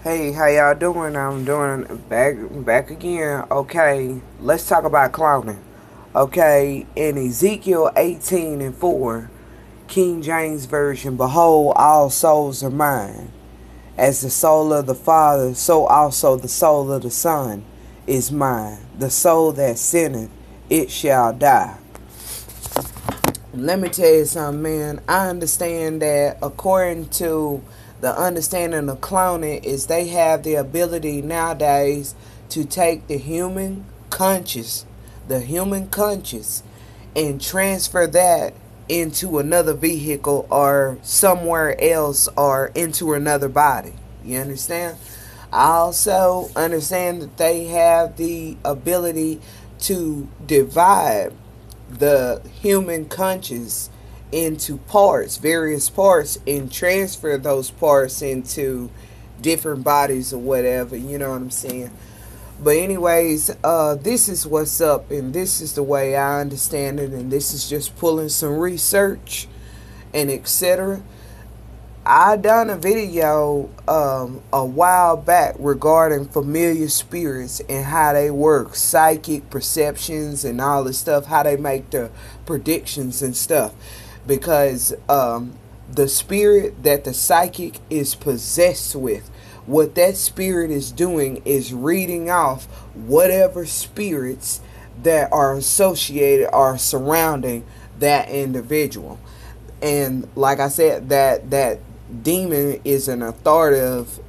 Hey, how y'all doing? I'm doing back again. Okay, let's talk about cloning. Okay, in Ezekiel 18:4, King James Version, behold, all souls are mine. As the soul of the Father, so also the soul of the Son is mine. The soul that sinneth, it shall die. Let me tell you something, man. I understand that according to the understanding of cloning is they have the ability nowadays to take the human conscious, and transfer that into another vehicle or somewhere else or into another body. You understand? I also understand that they have the ability to divide the human conscious into parts, various parts, and transfer those parts into different bodies or whatever. You know what I'm saying? But anyways, this is what's up, and this is the way I understand it, and this is just pulling some research and etc. I done a video a while back regarding familiar spirits and how they work, psychic perceptions and all this stuff, how they make the predictions and stuff. Because the spirit that the psychic is possessed with, what that spirit is doing is reading off whatever spirits that are associated or surrounding that individual. And like I said, that demon is an authoritative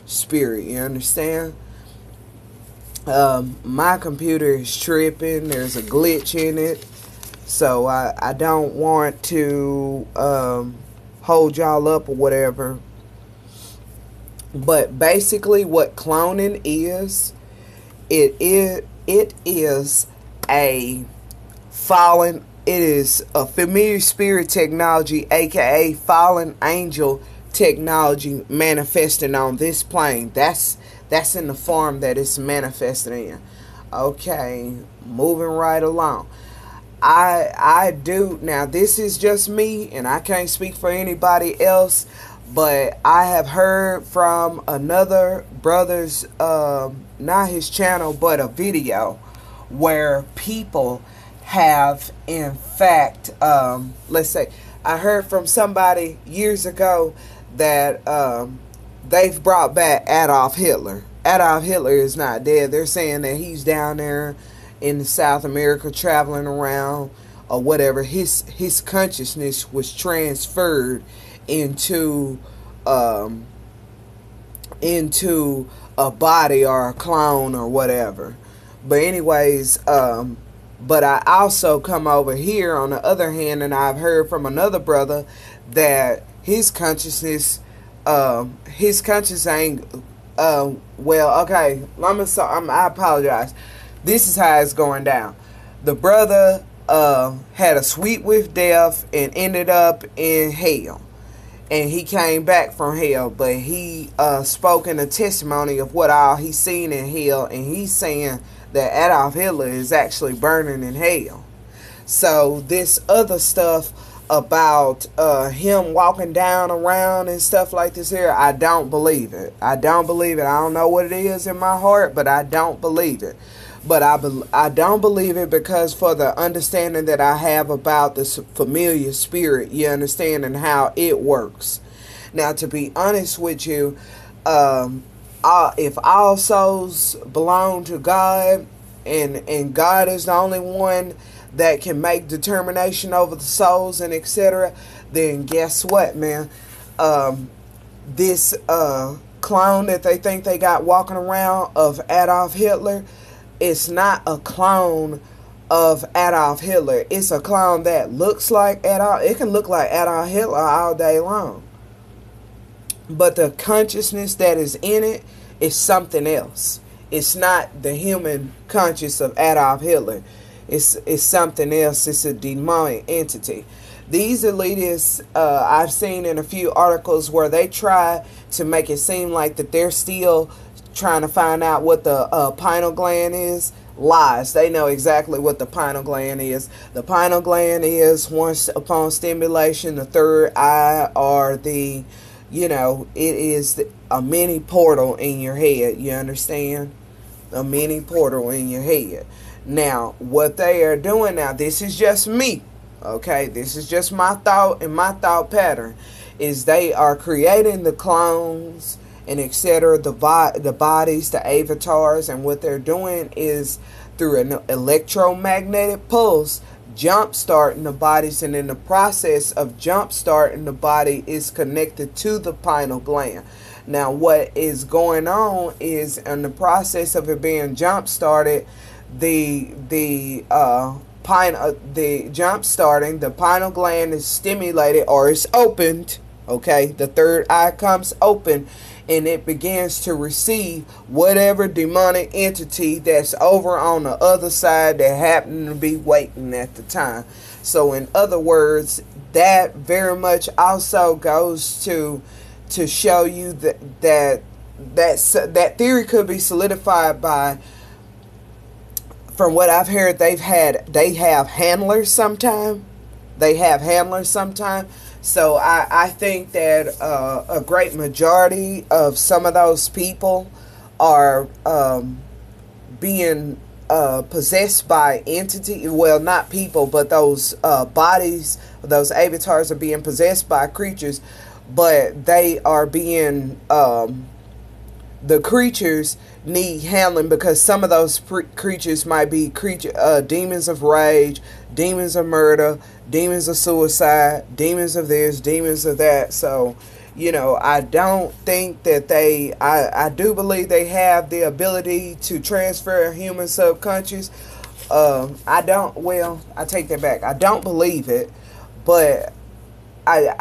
spirit. You understand? My computer is tripping. There's a glitch in it. So I don't want to hold y'all up or whatever. But basically what cloning is, it is a fallen, it is a familiar spirit technology, aka fallen angel technology, manifesting on this plane. That's in the form that it's manifested in. Okay, moving right along. I do, now this is just me and I can't speak for anybody else, but I have heard from another brother's not his channel but a video where people have in fact let's say I heard from somebody years ago that they've brought back Adolf Hitler. Adolf Hitler is not dead. They're saying that he's down there in South America traveling around or whatever. His consciousness was transferred into a body or a clone or whatever. But anyways, but I also come over here on the other hand, and I've heard from another brother that his consciousness ain't well, okay, I apologize. This is how it's going down. The brother had a sweet with death and ended up in hell. And he came back from hell, but he spoke in a testimony of what all he's seen in hell, and he's saying that Adolf Hitler is actually burning in hell. So this other stuff about him walking down around and stuff like this here, I don't believe it. I don't believe it. I don't know what it is in my heart, but I don't believe it. But I don't believe it because for the understanding that I have about this familiar spirit, you understand, and how it works. Now, to be honest with you, if all souls belong to God, and God is the only one that can make determination over the souls and etc., then guess what, man? This clone that they think they got walking around of Adolf Hitler, it's not a clone of Adolf Hitler. It's a clone that looks like Adolf. It can look like Adolf Hitler all day long. But the consciousness that is in it is something else. It's not the human conscious of Adolf Hitler. It's something else. It's a demonic entity. These elitists, I've seen in a few articles where they try to make it seem like that they're still trying to find out what the pineal gland is. Lies. They know exactly what the pineal gland is. The pineal gland is, once upon stimulation, the third eye or the it is a mini portal in your head. You understand? A mini portal in your head. Now, what they are doing now, this is just me. Okay, this is just my thought and my thought pattern. Is they are creating the clones and etc. The bodies, the avatars, and what they're doing is through an electromagnetic pulse, jump starting the bodies, and in the process of jump starting the body is connected to the pineal gland. Now, what is going on is in the process of it being jump started, the pineal gland is stimulated, or is opened. Okay, the third eye comes open, and it begins to receive whatever demonic entity that's over on the other side that happened to be waiting at the time. So in other words, that very much also goes to show you that theory could be solidified by, from what I've heard, they have handlers sometime. So I think that a great majority of some of those people are being possessed by entity. Well, not people, but those bodies, those avatars are being possessed by creatures, but they are being the creatures need handling, because some of those creatures might be demons of rage, demons of murder, demons of suicide, demons of this, demons of that. So, I don't think that I do believe they have the ability to transfer human subconscious. I take that back. I don't believe it, but I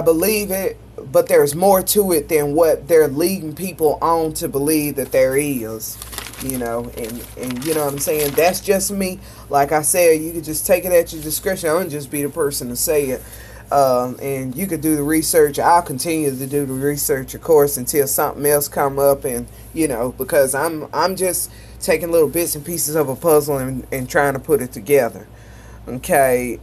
believe it, but there's more to it than what they're leading people on to believe that there is, and you know what I'm saying? That's just me. Like I said, you could just take it at your discretion. I'm going to just be the person to say it. And you could do the research. I'll continue to do the research, of course, until something else come up, and, because I'm just taking little bits and pieces of a puzzle and trying to put it together. Okay,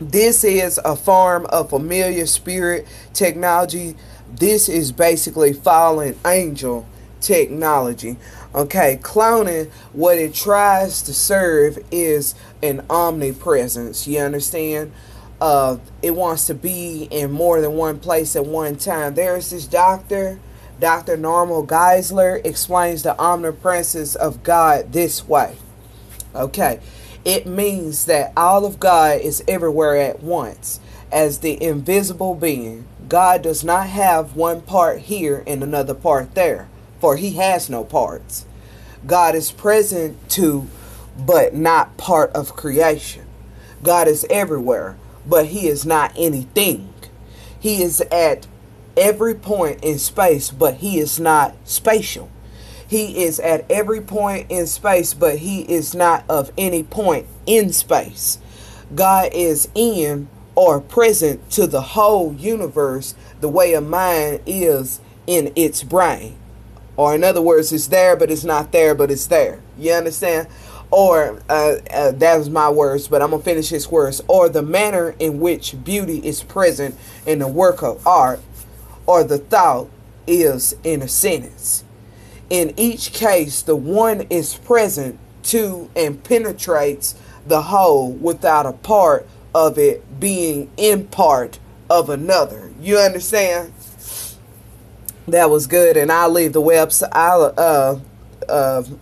this is a form of familiar spirit technology. This is basically fallen angel technology. Okay, cloning, what it tries to serve is an omnipresence. You understand? It wants to be in more than one place at one time. There's this Dr. Normal Geisler explains the omnipresence of God this way. Okay. It means that all of God is everywhere at once. As the invisible being, God does not have one part here and another part there, for he has no parts. God is present to, but not part of creation. God is everywhere, but he is not anything. He is at every point in space, but he is not spatial. He is at every point in space, but he is not of any point in space. God is in or present to the whole universe the way a mind is in its brain. Or in other words, it's there, but it's not there, but it's there. You understand? Or, that was my words, but I'm going to finish his words. Or the manner in which beauty is present in the work of art, or the thought is in a sentence. In each case, the one is present to and penetrates the whole without a part of it being in part of another. You understand? That was good, and I'll leave the website.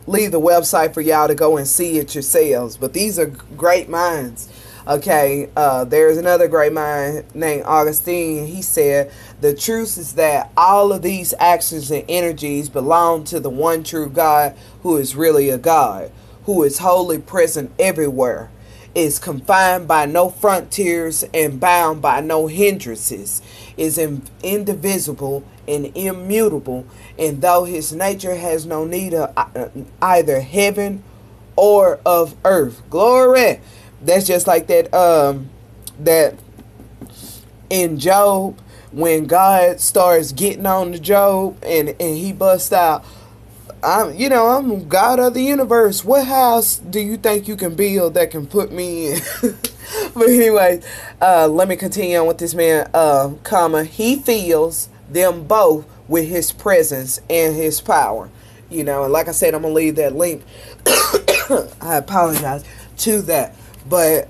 Leave the website for y'all to go and see it yourselves. But these are great minds. Okay, there's another great mind named Augustine. He said, the truth is that all of these actions and energies belong to the one true God, who is really a God, who is wholly present everywhere, is confined by no frontiers and bound by no hindrances, is indivisible and immutable, and though his nature has no need of either heaven or of earth. Glory! That's just like that in Job, when God starts getting on to Job and he busts out, I'm God of the universe. What house do you think you can build that can put me in? But anyway, let me continue on with this man. He fills them both with his presence and his power. And like I said, I'm gonna leave that link. I apologize to that, but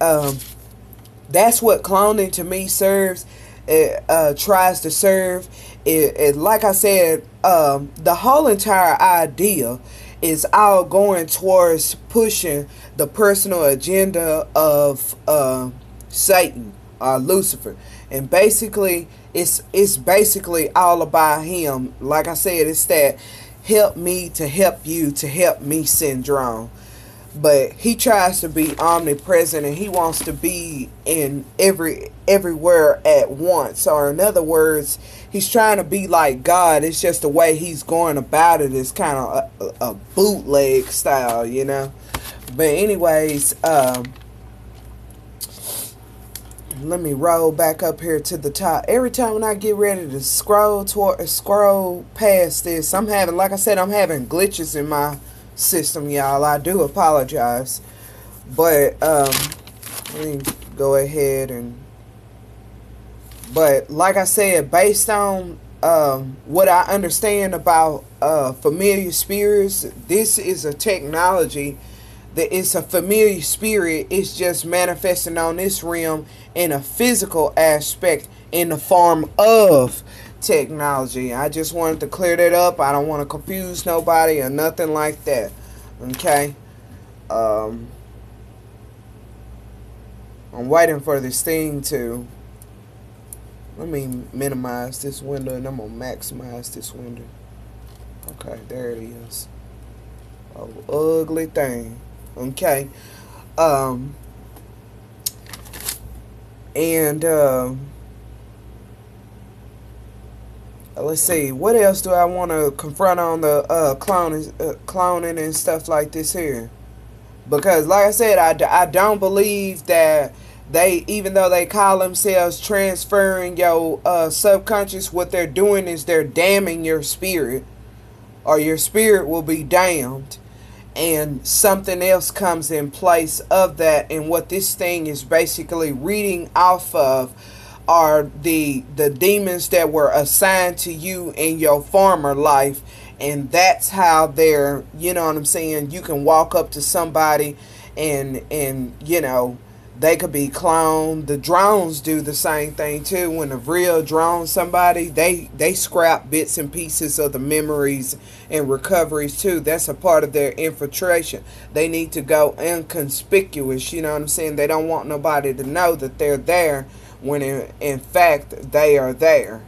that's what cloning to me serves. It tries to serve. Like I said, the whole entire idea is all going towards pushing the personal agenda of Satan or Lucifer, and basically it's basically all about him. Like I said, it's that help me to help you to help me syndrome. But he tries to be omnipresent, and he wants to be in everywhere at once. Or in other words, he's trying to be like God. It's just the way he's going about it is kind of a bootleg style, But anyways, let me roll back up here to the top. Every time when I get ready to scroll past this, I'm having glitches in my system, y'all. I do apologize, but let me go ahead but like I said, based on what I understand about familiar spirits, this is a technology that it's a familiar spirit. It's just manifesting on this realm in a physical aspect in the form of technology. I just wanted to clear that up. I don't want to confuse nobody or nothing like that. Okay. I'm waiting for this thing to, let me minimize this window, and I'm gonna maximize this window. Okay, there it is. Oh, ugly thing. Okay. Let's see, what else do I want to confront on the cloning and stuff like this here? Because like I said, I don't believe that they, even though they call themselves transferring your subconscious, what they're doing is they're damning your spirit, or your spirit will be damned, and something else comes in place of that. And what this thing is basically reading off of are the demons that were assigned to you in your former life. And that's how they're, you know what I'm saying, you can walk up to somebody and they could be cloned. The drones do the same thing too. When a real drone somebody, they scrap bits and pieces of the memories and recoveries too. That's a part of their infiltration. They need to go inconspicuous, you know what I'm saying? They don't want nobody to know that they're there, when in fact they are there,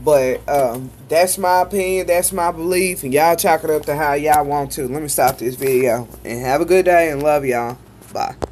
But that's my opinion, that's my belief, and y'all chalk it up to how y'all want to. Let me stop this video, and have a good day, and love y'all. Bye.